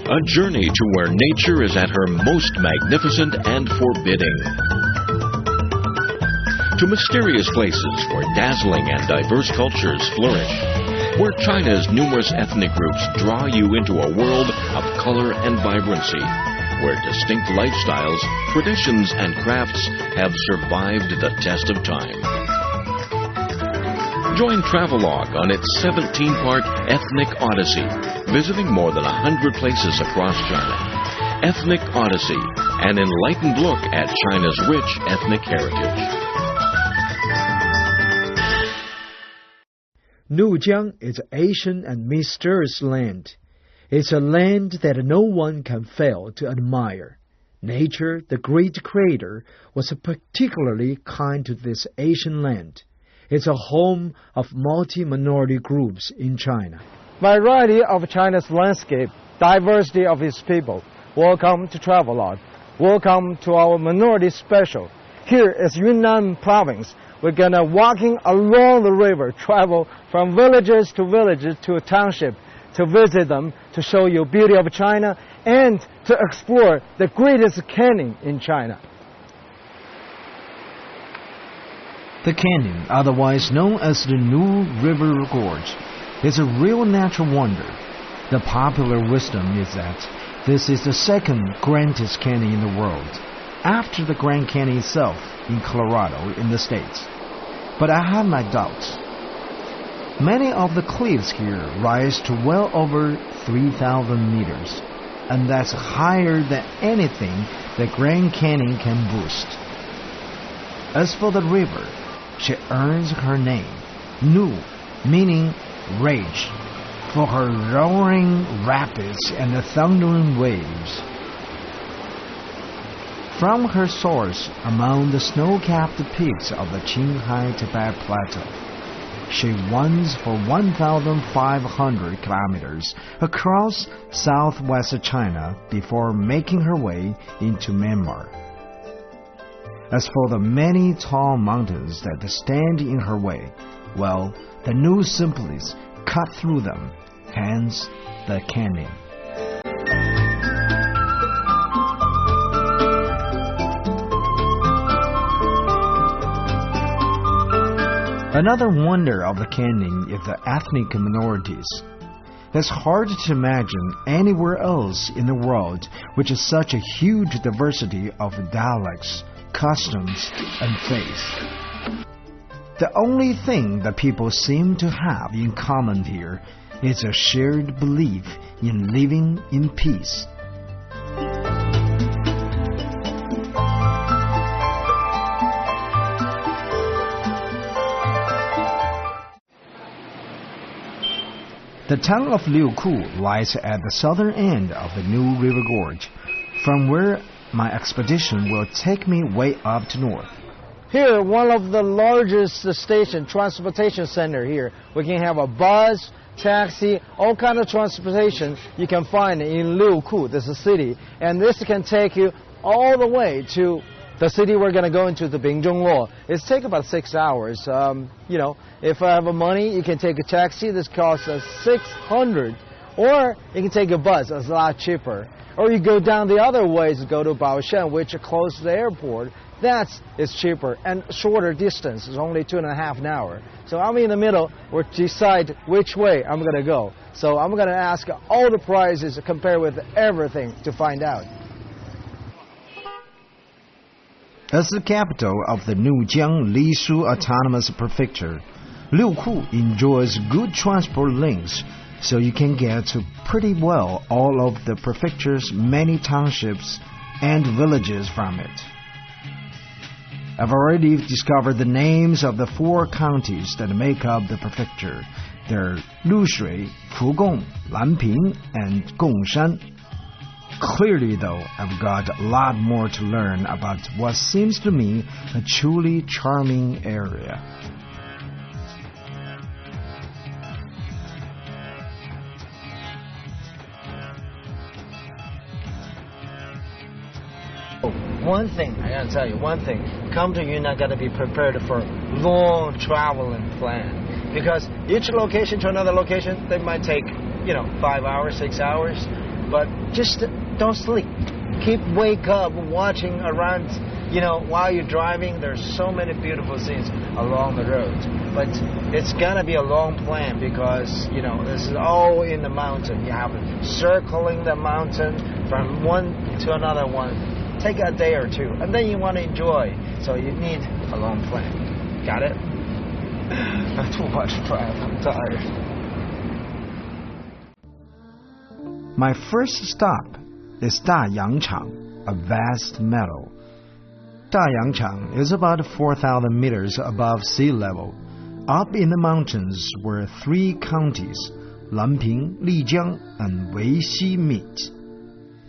A journey to where nature is at her most magnificent and forbidding. To mysterious places where dazzling and diverse cultures flourish. Where China's numerous ethnic groups draw you into a world of color and vibrancy. Where distinct lifestyles, traditions, and crafts have survived the test of time. Join Travelogue on its 17-part Ethnic Odyssey, visiting more than 100 places across China. Ethnic Odyssey, an enlightened look at China's rich ethnic heritage. Lujiang is an ancient and mysterious land. It's a land that no one can fail to admire. Nature, the great creator, was particularly kind to this Asian land. It's a home of multi-minority groups in China. Variety of China's landscape, diversity of its people. Welcome to Travelogue. Welcome to our minority special. Here is Yunnan province. We're gonna walking along the river, travel from villages to a township, to visit them, to show you beauty of China, and to explore the greatest canyon in China. The canyon, otherwise known as the New River Gorge, is a real natural wonder. The popular wisdom is that this is the second grandest canyon in the world, after the Grand Canyon itself in Colorado in the States. But I have my doubts. Many of the cliffs here rise to well over 3,000 meters, and that's higher than anything the Grand Canyon can boost. As for the river, she earns her name, Nu, meaning rage, for her roaring rapids and the thundering waves. From her source among the snow-capped peaks of the Qinghai Tibet Plateau, she winds for 1,500 kilometers across southwest China before making her way into Myanmar. As for the many tall mountains that stand in her way, well, the Nu simply cut through them, hence the canyon. Another wonder of the canyon is the ethnic minorities. It's hard to imagine anywhere else in the world which is such a huge diversity of dialects, customs, and faiths. The only thing that people seem to have in common here is a shared belief in living in peace. The town of Liuku lies at the southern end of the New River Gorge, from where my expedition will take me way up to north. Here, one of the largest transportation center here. We can have a bus, taxi, all kind of transportation you can find in Liuku, this is a city. And this can take you all the way to the city we're going to go into, the Bingzhongluo. It's take about 6 hours. If I have money, you can take a taxi. This costs us 600. Or you can take a bus. It's a lot cheaper. Or you go down the other ways, go to Baoshan, which is close to the airport. That is cheaper and shorter distance. It's only 2.5 hours. So I'm in the middle. We'll decide which way I'm going to go. So I'm going to ask all the prices, compare with everything to find out. As the capital of the Nujiang Lishu Autonomous Prefecture, Liuku enjoys good transport links, so you can get to pretty well all of the prefecture's many townships and villages from it. I've already discovered the names of the 4 counties that make up the prefecture. They're Lushui, Fugong, Lanping, and Gongshan. Clearly, though, I've got a lot more to learn about what seems to me a truly charming area. One thing, I gotta tell you, one thing. Come to Yunnan, gotta be prepared for long traveling plan. Because each location to another location, they might take, 5 hours, 6 hours. But just don't sleep. Wake up watching around, while you're driving. There's so many beautiful scenes along the road. But it's gonna be a long plan because, this is all in the mountain. You have circling the mountain from one to another one. Take a day or two, and then you want to enjoy. So you need a long plan. Got it? Too much drive. I'm tired. My first stop is Dayangchang, a vast meadow. Dayangchang is about 4,000 meters above sea level. Up in the mountains where 3 counties, Lanping, Lijiang, and Weixi meet.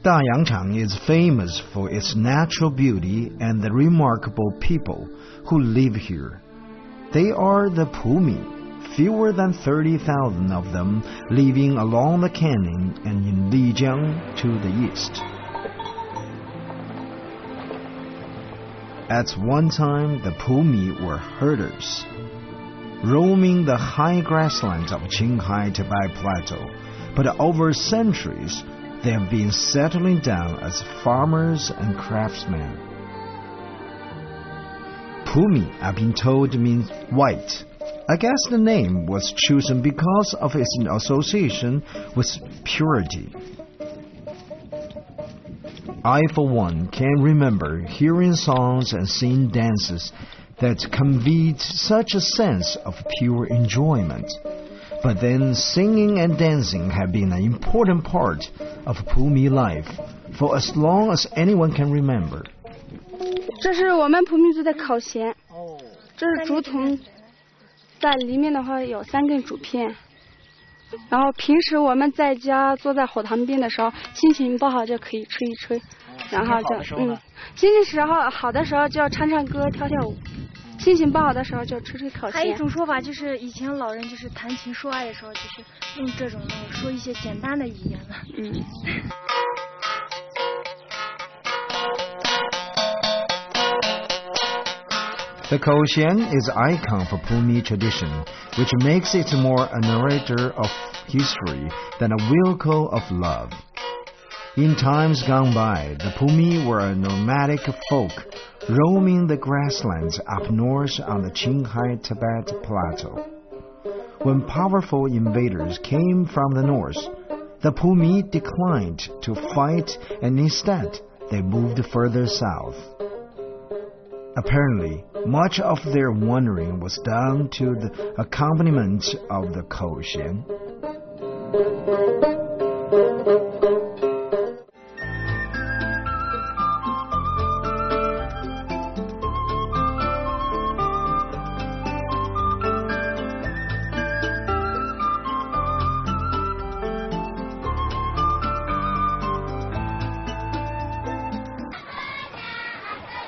Dayangchang is famous for its natural beauty and the remarkable people who live here. They are the Pumi, fewer than 30,000 of them living along the canyon and in Lijiang to the east. At one time, the Pumi were herders, roaming the high grasslands of Qinghai Tibet Plateau, but over centuries, they have been settling down as farmers and craftsmen. Pumi, I've been told, means white. I guess the name was chosen because of its association with purity. I, for one, can remember hearing songs and seeing dances that conveyed such a sense of pure enjoyment. But then singing and dancing have been an important part of Pumi life for as long as anyone can remember. 这是我们普米族的烤弦，这是竹筒，在里面的话有3根竹片。然后平时我们在家坐在火塘边的时候，心情不好就可以吹一吹，然后就心情好的时候就要唱唱歌、跳跳舞。 心情不好的时候就吹吹烤弦。还有一种说法就是，以前老人就是谈情说爱的时候，就是用这种说一些简单的语言了。The Koxian is an icon for Pumi tradition, which makes it more a narrator of history than a vehicle of love. In times gone by, the Pumi were a nomadic folk, roaming the grasslands up north on the Qinghai Tibet Plateau. When powerful invaders came from the north, the Pumi declined to fight and instead they moved further south. Apparently, much of their wandering was done to the accompaniment of the Koxian.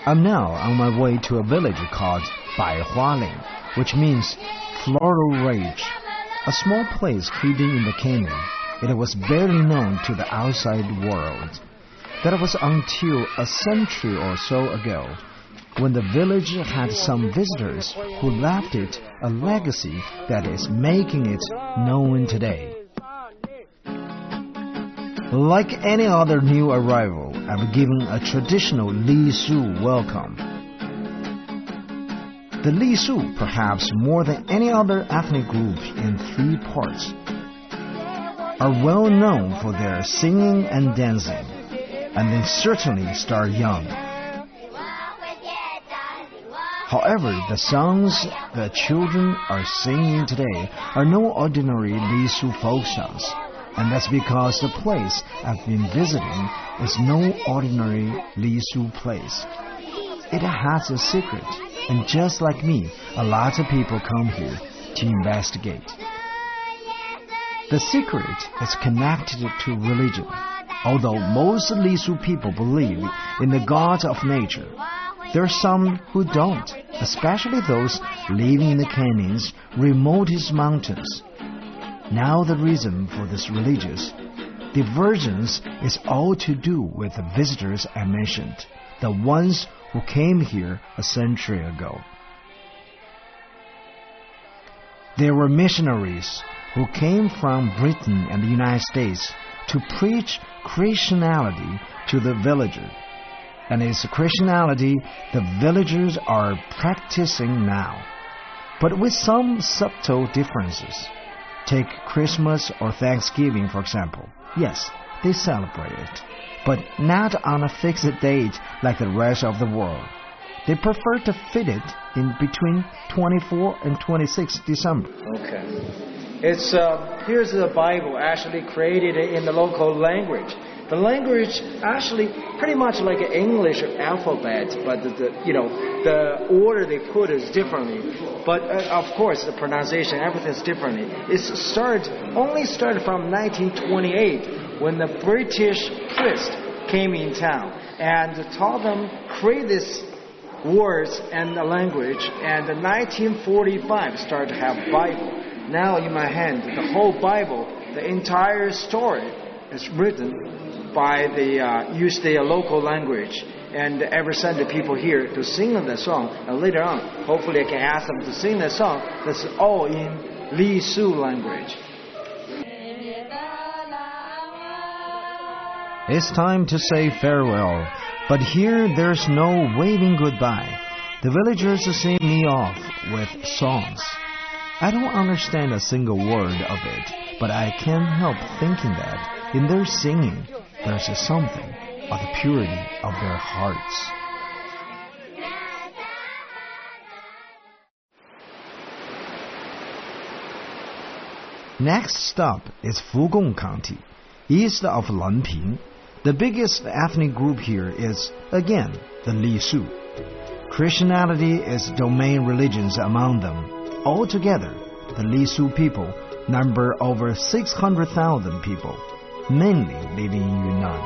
I'm now on my way to a village called Baihualing, which means floral range, a small place hidden in the canyon. It was barely known to the outside world. That was until a century or so ago, when the village had some visitors who left it a legacy that is making it known today. Like any other new arrival, I've given a traditional Li Su welcome. The Li Su, perhaps more than any other ethnic group in 3 parts, are well known for their singing and dancing, and they certainly start young. However, the songs the children are singing today are no ordinary Li Su folk songs. And that's because the place I've been visiting is no ordinary Li Su place. It has a secret, and just like me, a lot of people come here to investigate. The secret is connected to religion. Although most Lisu people believe in the gods of nature, there are some who don't, especially those living in the canyons, remotest mountains. Now the reason for this religious divergence is all to do with the visitors I mentioned, the ones who came here a century ago. There were missionaries who came from Britain and the United States to preach Christianity to the villager. And it's Christianity the villagers are practicing now, but with some subtle differences. Take Christmas or Thanksgiving, for example. Yes, they celebrate it, but not on a fixed date like the rest of the world. They prefer to fit it in between 24 and 26 December. Okay. It's here's the Bible actually created in the local language. The language actually pretty much like an English alphabet, but the order they put is differently. But of course, the pronunciation, everything's differently. Only started from 1928 when the British priest came in town and taught them create these words and the language. And in 1945 started to have Bible. Now in my hand, the whole Bible, the entire story is written by use the local language, and ever send the people here to sing the song, and later on, hopefully I can ask them to sing the song. That's all in Lisu language. It's time to say farewell, but here there's no waving goodbye. The villagers sing me off with songs. I don't understand a single word of it, but I can't help thinking that in their singing, there's something of the purity of their hearts. Next stop is Fugong County, east of Lanping. The biggest ethnic group here is, again, the Lisu. Christianity is the main religions among them. Altogether, the Lisu people number over 600,000 people, mainly living in Yunnan.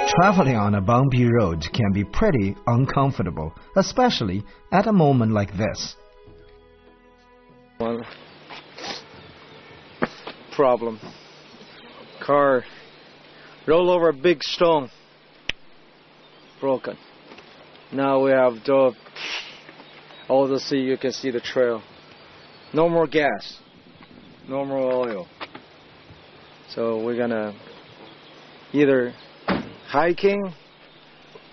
Traveling on a bumpy road can be pretty uncomfortable, especially at a moment like this. One problem. Car roll over a big stone. Broken. Now we have all the sea, you can see the trail. No more gas. No more oil. So we're gonna either hiking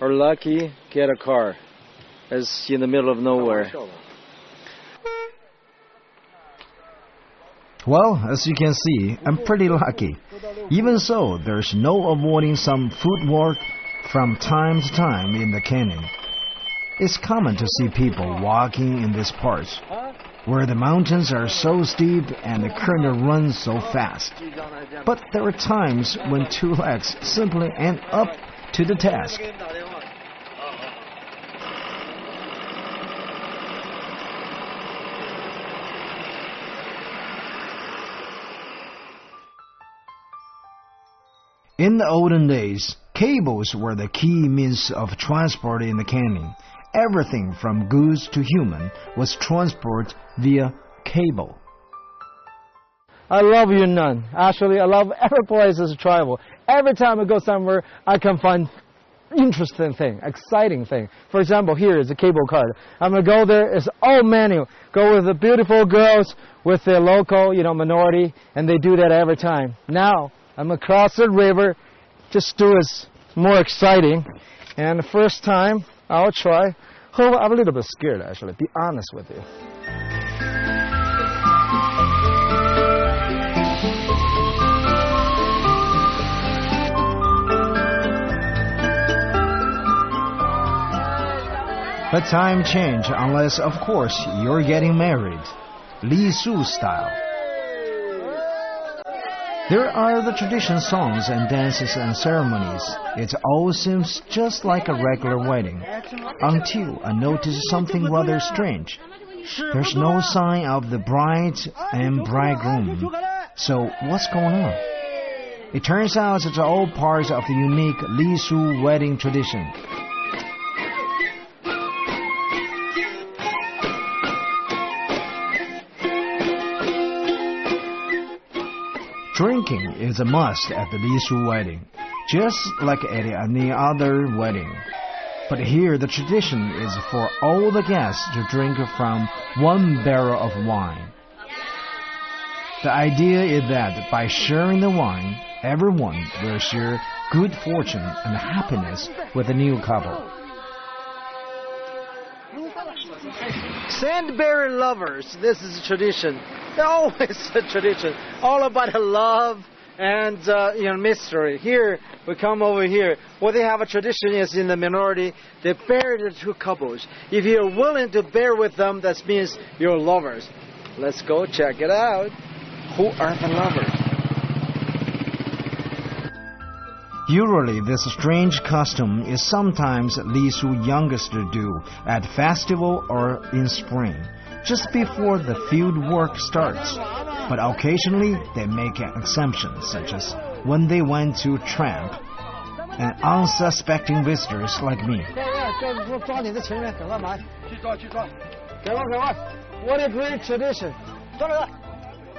or lucky get a car. It's in the middle of nowhere. Well, as you can see, I'm pretty lucky. Even so, there's no avoiding some footwork from time to time in the canyon. It's common to see people walking in these parts, where the mountains are so steep and the current runs so fast. But there are times when two legs simply ain't up to the task. In the olden days, cables were the key means of transport in the canyon. Everything from goods to human was transported via cable. I love Yunnan. Actually, I love every place to travel. Every time I go somewhere, I can find interesting thing, exciting thing. For example, here is a cable car. I'm going to go there. It's all manual. Go with the beautiful girls, with the local, minority, and they do that every time. Now, I'm going to cross the river. Just do it more exciting. And the first time, I'll try. Oh, I'm a little bit scared, actually, be honest with you. But time change unless, of course, you're getting married. Lisu style. There are the traditional songs and dances and ceremonies. It all seems just like a regular wedding, until I notice something rather strange. There's no sign of the bride and bridegroom. So what's going on? It turns out it's all part of the unique Li Su wedding tradition. Drinking is a must at the Li Su wedding, just like at any other wedding. But here the tradition is for all the guests to drink from one barrel of wine. The idea is that by sharing the wine, everyone will share good fortune and happiness with the new couple. Sandberry lovers, this is a tradition. Always a tradition. All about love and mystery. Here, we come over here. What they have a tradition is in the minority, they bury the two couples. If you're willing to bear with them, that means you're lovers. Let's go check it out. Who are the lovers? Usually, this strange custom is sometimes Li Su youngest do at festival or in spring, just before the field work starts. But occasionally, they make an exception, such as when they went to tramp, and unsuspecting visitors like me. What a great tradition.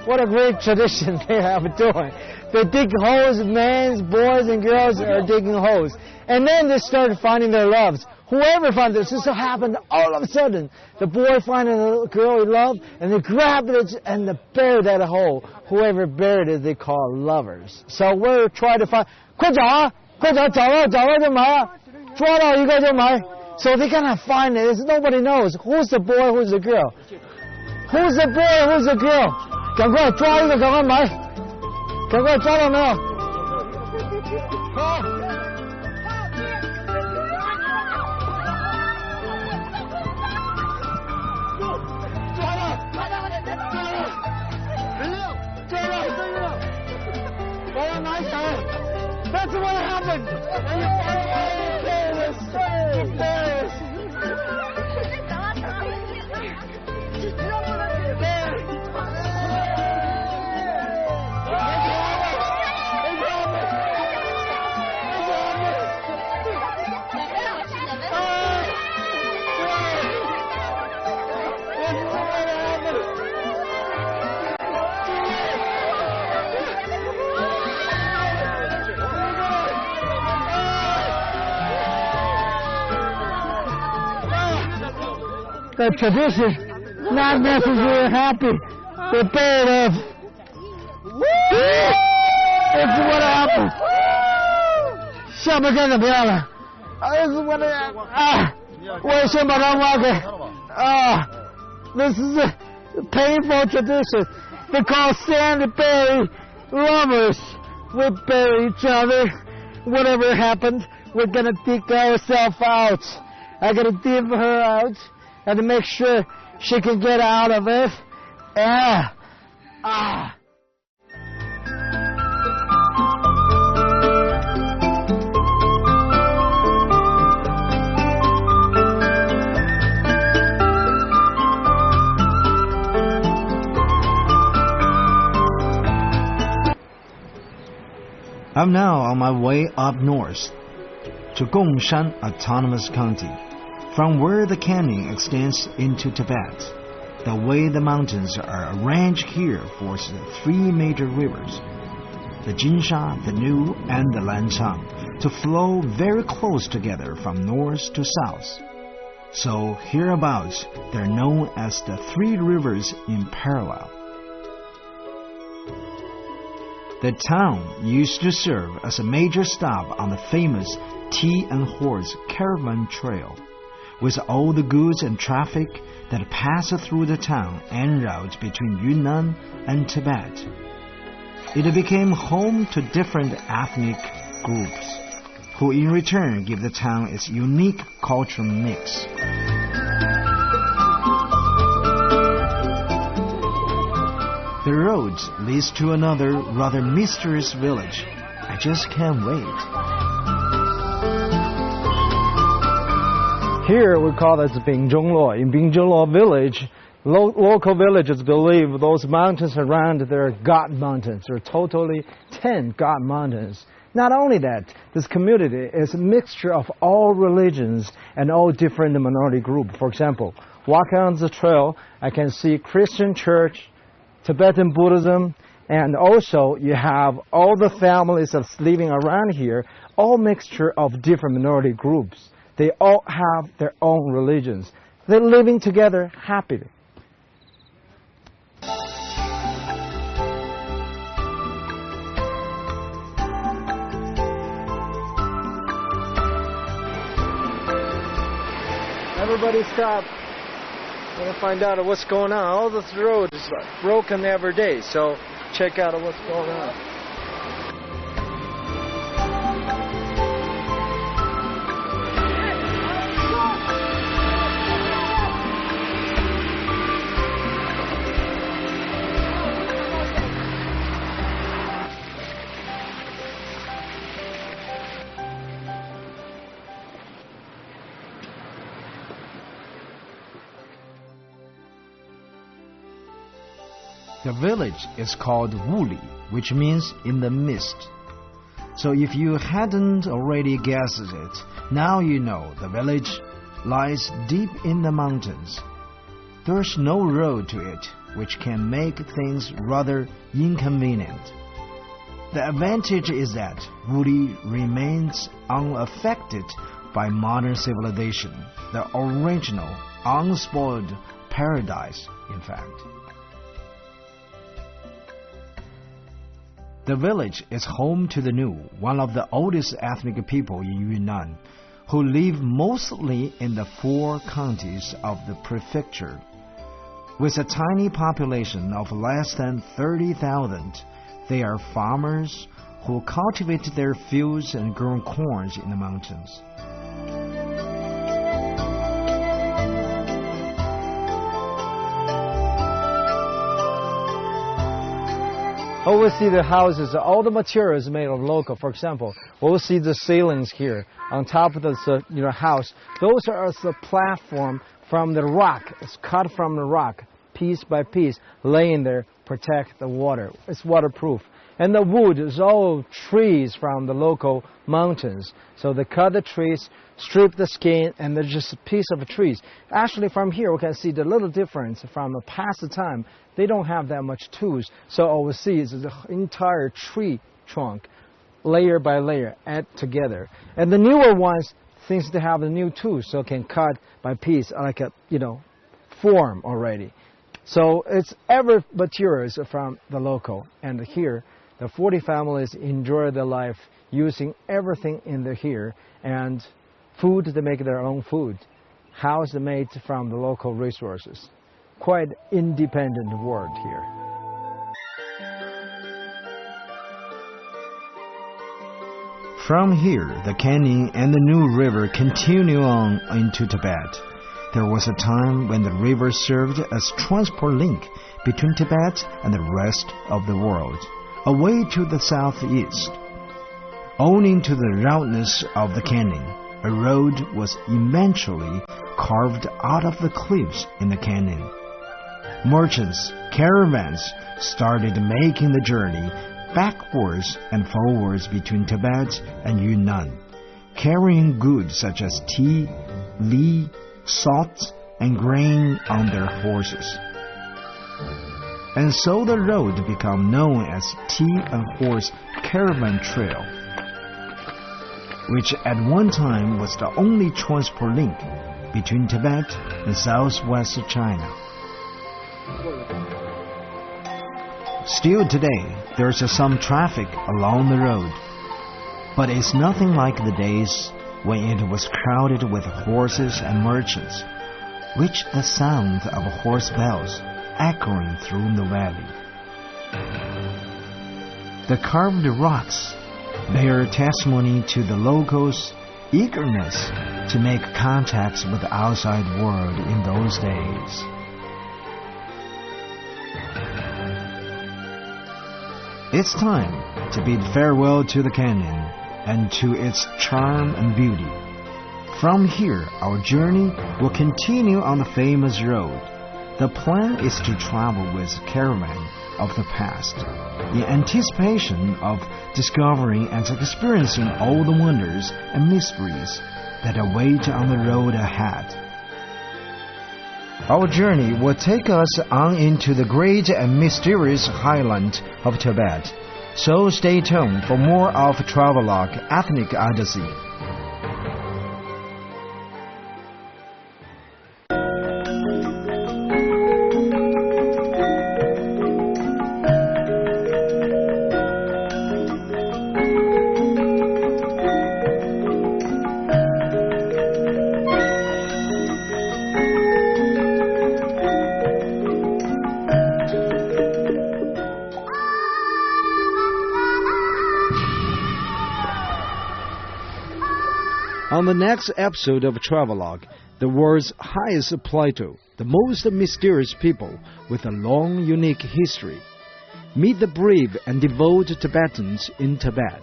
What a great tradition they have doing. They dig holes, men, boys, and girls are digging holes. And then they start finding their loves. Whoever finds this, this happened all of a sudden. The boy finding the girl he loved, and they grab it and they bury that hole. Whoever buried it, they call lovers. So we're trying to find. 快找啊！快找，找到就埋啊！抓到一个就埋。So they cannot find it. Nobody knows who's the boy, who's the girl. Who's the boy, who's the girl? 赶快抓一个，赶快埋，赶快抓到没有？好。That's what happened. The tradition, not necessarily happy. They buried us. This is what happened. 下面该怎么样了？这是我的啊！我先把它挖开啊！ This is a painful tradition. They call sandberry lovers. We bury each other. Whatever happened, we're gonna dig ourselves out. I gotta dig her out. And to make sure she can get out of it. I'm now on my way up north to Gongshan Autonomous County, from where the canyon extends into Tibet. The way the mountains are arranged here forces three major rivers, the Jinsha, the Nu, and the Lanchang, to flow very close together from north to south. So hereabouts, they're known as the three rivers in parallel. The town used to serve as a major stop on the famous Tea and Horse Caravan Trail, with all the goods and traffic that pass through the town en route between Yunnan and Tibet. It became home to different ethnic groups, who in return give the town its unique cultural mix. The road leads to another rather mysterious village. I just can't wait. Here we call it Bingzhongluo. In Bingzhongluo village, Local villagers believe those mountains around there are God mountains. They're totally 10 God mountains. Not only that, this community is a mixture of all religions and all different minority groups. For example, walking on the trail, I can see Christian church, Tibetan Buddhism, and also you have all the families that's living around here, all mixture of different minority groups. They all have their own religions. They're living together happily. Everybody stop. I'm going to find out what's going on. All this road is broken every day, so check out what's going on. The village is called Wuli, which means in the mist. So if you hadn't already guessed it, now you know the village lies deep in the mountains. There's no road to it, which can make things rather inconvenient. The advantage is that Wuli remains unaffected by modern civilization, the original, unspoiled paradise, in fact. The village is home to the Nu, one of the oldest ethnic people in Yunnan, who live mostly in the 4 counties of the prefecture. With a tiny population of less than 30,000, they are farmers who cultivate their fields and grow corn in the mountains. Oh, we see the houses, all the materials made of local. For example, we'll see the ceilings here on top of the house. Those are the platform from the rock. It's cut from the rock, piece by piece, laying there, protect the water. It's waterproof. And the wood is all trees from the local mountains. So they cut the trees, strip the skin, and they're just a piece of trees. Actually, from here, we can see the little difference from the past time. They don't have that much tools. So all we see is the entire tree trunk, layer by layer, add together. And the newer ones seems to have the new tools, so can cut by piece like a, form already. So it's every materials from the local. And here, the 40 families enjoy their life using everything in the here, and food, they make their own food. House made from the local resources. Quite independent world here. From here, the canyon and the Nu River continue on into Tibet. There was a time when the river served as transport link between Tibet and the rest of the world, away to the southeast. Owing to the roundness of the canyon, a road was eventually carved out of the cliffs in the canyon. Merchants, caravans started making the journey backwards and forwards between Tibet and Yunnan, carrying goods such as tea, li, salt, and grain on their horses. And so the road became known as Tea and Horse Caravan Trail, which at one time was the only transport link between Tibet and southwest China. Still today, there's some traffic along the road, but it's nothing like the days when it was crowded with horses and merchants, which the sound of horse bells echoing through the valley. The carved rocks bear testimony to the locals' eagerness to make contacts with the outside world in those days. It's time to bid farewell to the canyon and to its charm and beauty. From here, our journey will continue on the famous road, The plan is to travel with caravan of the past, in anticipation of discovering and experiencing all the wonders and mysteries that await on the road ahead. Our journey will take us on into the great and mysterious highland of Tibet. So stay tuned for more of Travelogue Ethnic Odyssey. On the next episode of Travelogue, the world's highest plateau, the most mysterious people with a long, unique history. Meet the brave and devout Tibetans in Tibet.